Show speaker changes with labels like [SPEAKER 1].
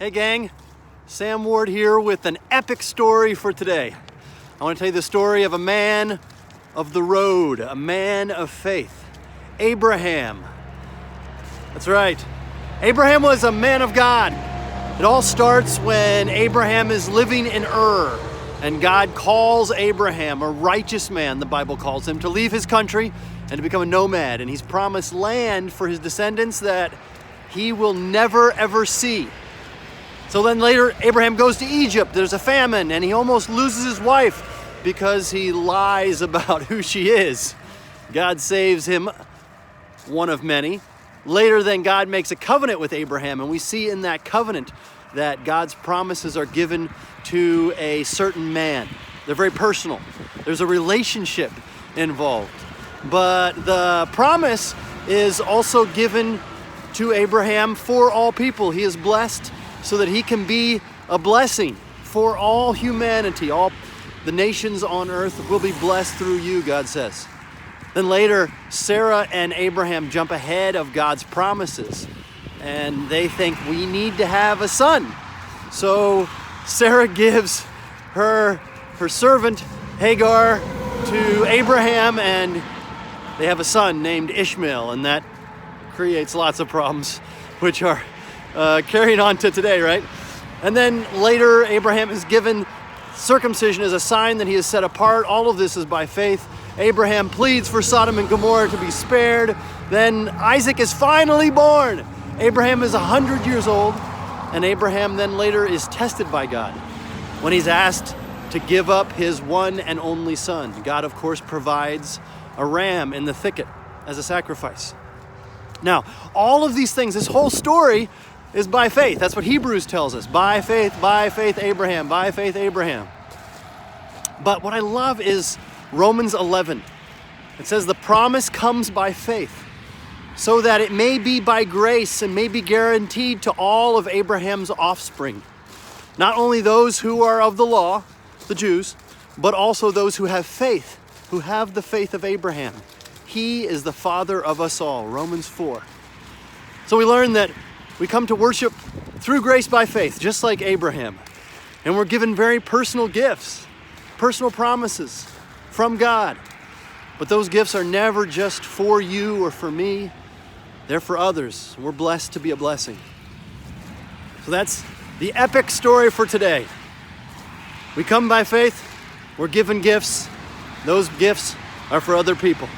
[SPEAKER 1] Hey gang, Sam Ward here with an epic story for today. I want to tell you the story of a man of the road, a man of faith, Abraham. That's right. Abraham was a man of God. It all starts when Abraham is living in Ur, and God calls Abraham, a righteous man, the Bible calls him, to leave his country and to become a nomad. And he's promised land for his descendants that he will never ever see. So then later, Abraham goes to Egypt. There's a famine, and he almost loses his wife because he lies about who she is. God saves him, one of many. Later then, God makes a covenant with Abraham, and we see in that covenant that God's promises are given to a certain man. They're very personal. There's a relationship involved. But the promise is also given to Abraham for all people. He is blessed so that he can be a blessing for all humanity. All the nations on earth will be blessed through you, God says. Then later, Sarah and Abraham jump ahead of God's promises, and they think we need to have a son. So Sarah gives her servant Hagar to Abraham, and they have a son named Ishmael, and that creates lots of problems, which are carrying on to today, right? And then later, Abraham is given circumcision as a sign that he is set apart. All of this is by faith. Abraham pleads for Sodom and Gomorrah to be spared. Then Isaac is finally born. Abraham is 100 years old, and Abraham then later is tested by God when he's asked to give up his one and only son. God, of course, provides a ram in the thicket as a sacrifice. Now, all of these things, this whole story is by faith. That's what Hebrews tells us. By faith, Abraham, by faith, Abraham. But what I love is Romans 11. It says the promise comes by faith, so that it may be by grace and may be guaranteed to all of Abraham's offspring. Not only those who are of the law, the Jews, but also those who have faith, who have the faith of Abraham. He is the father of us all, Romans 4. So we learn that we come to worship through grace by faith, just like Abraham. And we're given very personal gifts, personal promises from God. But those gifts are never just for you or for me. They're for others. We're blessed to be a blessing. So that's the epic story for today. We come by faith. We're given gifts. Those gifts are for other people.